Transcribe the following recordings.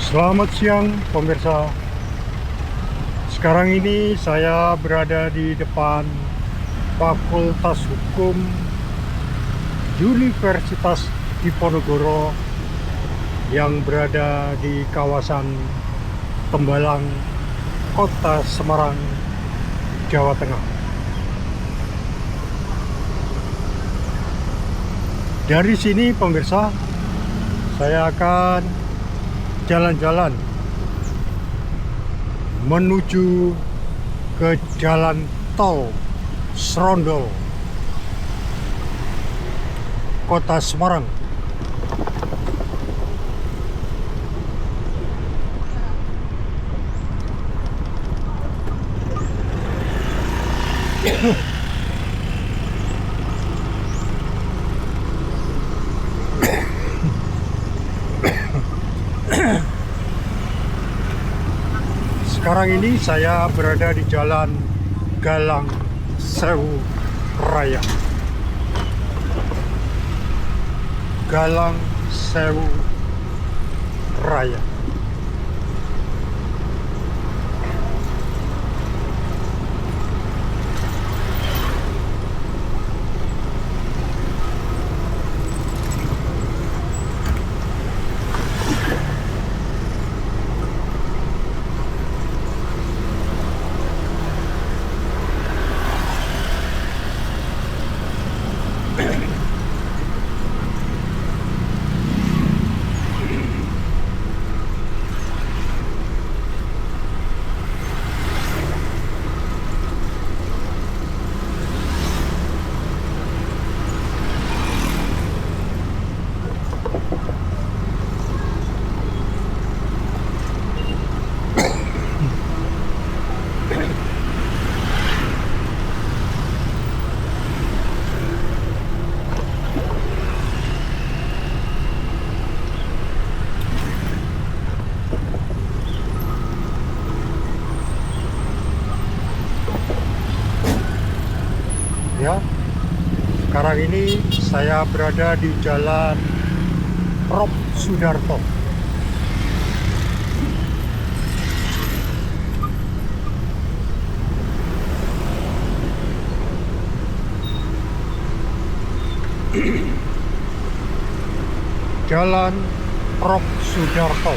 Selamat siang pemirsa. Sekarang ini saya berada di depan Fakultas Hukum Universitas Diponegoro yang berada di kawasan Tembalang, Kota Semarang, Jawa Tengah. Dari sini pemirsa, saya akan jalan-jalan menuju ke jalan tol Serondol, Kota Semarang. Sekarang ini saya berada di Jalan Galang Sewu Raya. Galang Sewu Raya. Ya, sekarang ini saya berada di Jalan Prof. Sudarto. Jalan Prof. Sudarto.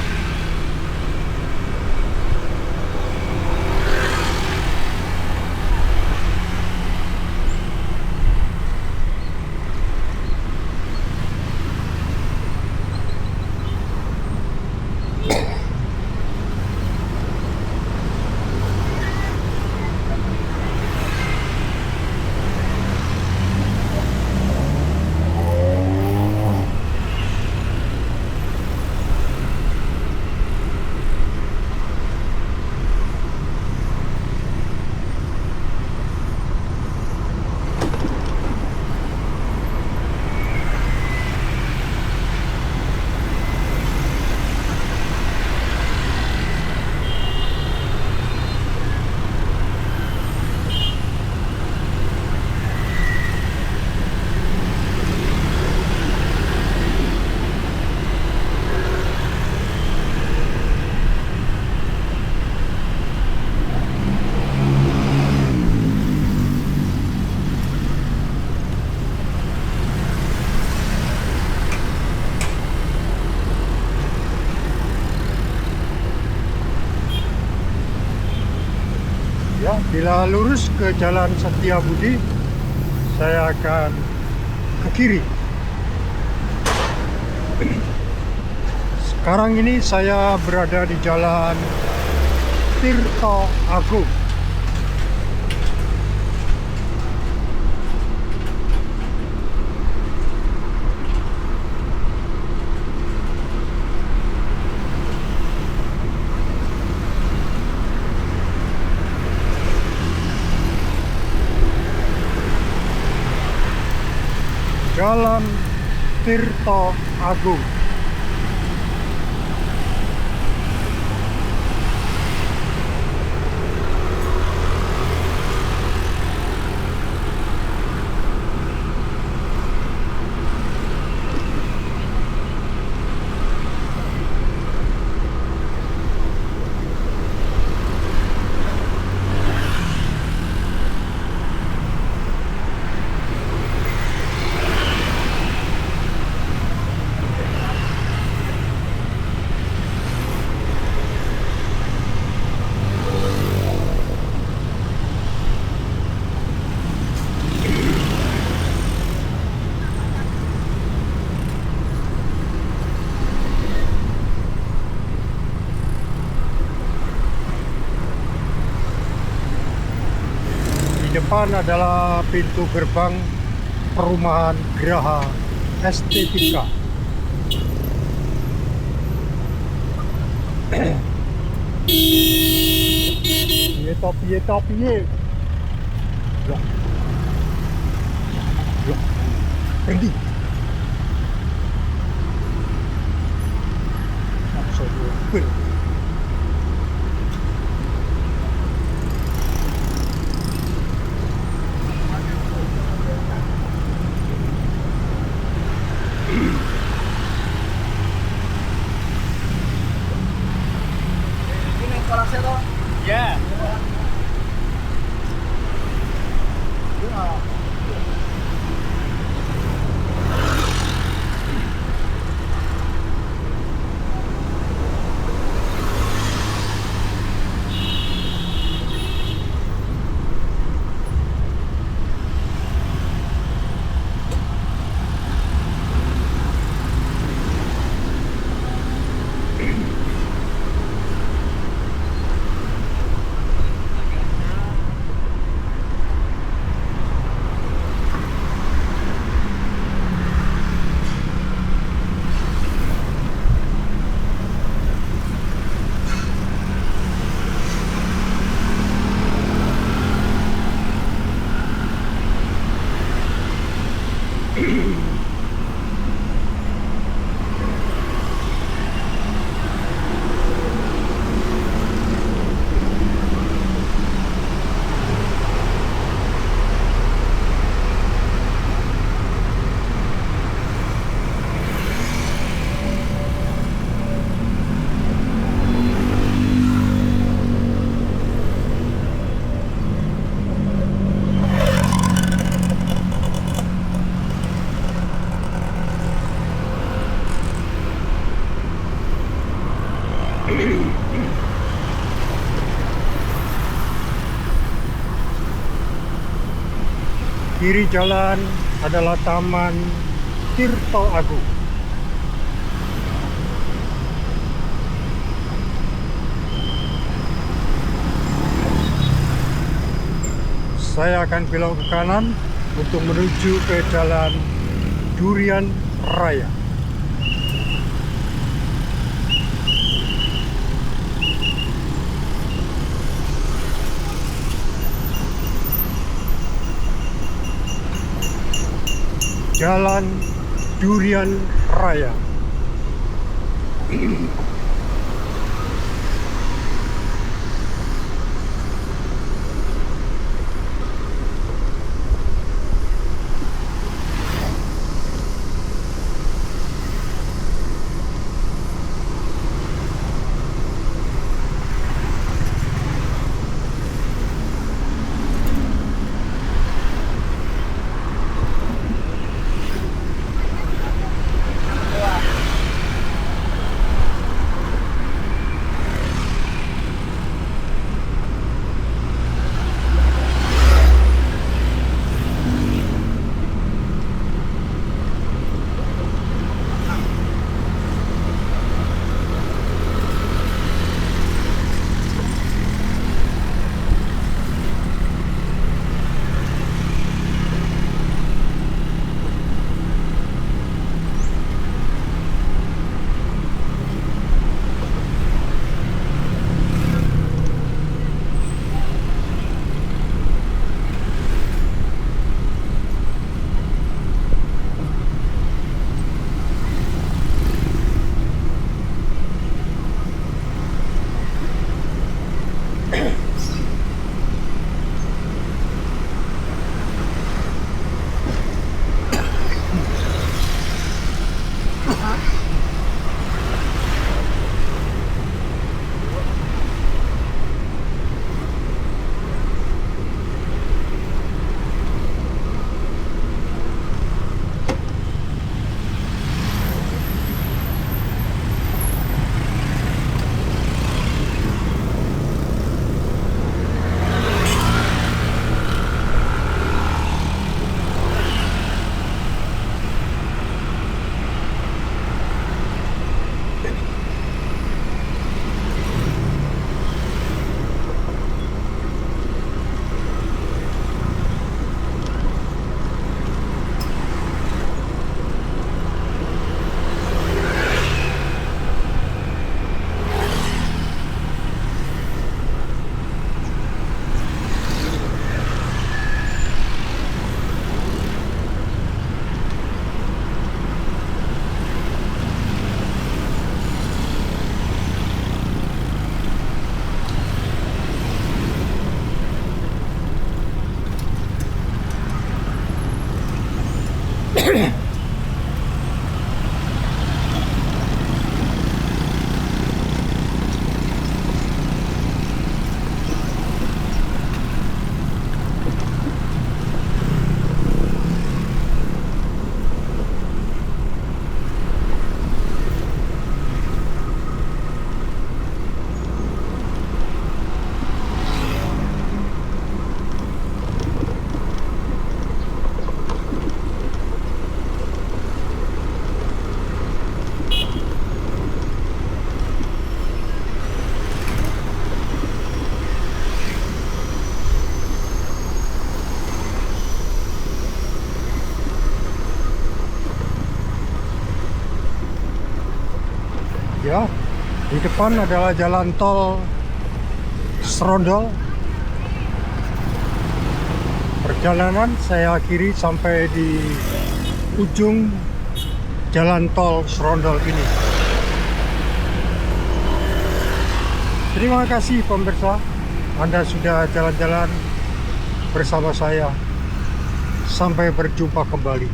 Ya, bila lurus ke Jalan Setiabudi, saya akan ke kiri. Sekarang ini saya berada di Jalan Tirto Agung. Jalan Tirto Agung. depan adalah pintu gerbang perumahan Geraha Estetika. Piye. Loh. Berhenti. Maksudnya berhenti. Ini kolaknya toh? Ya. Kiri jalan adalah Taman Tirto Agung. Saya akan belok ke kanan untuk menuju ke Jalan Durian Raya. Jalan Durian Raya. ya. Di depan adalah jalan tol Serondol. Perjalanan saya akhiri sampai di ujung jalan tol Serondol ini. Terima kasih pemirsa, Anda sudah jalan-jalan bersama saya. Sampai berjumpa kembali.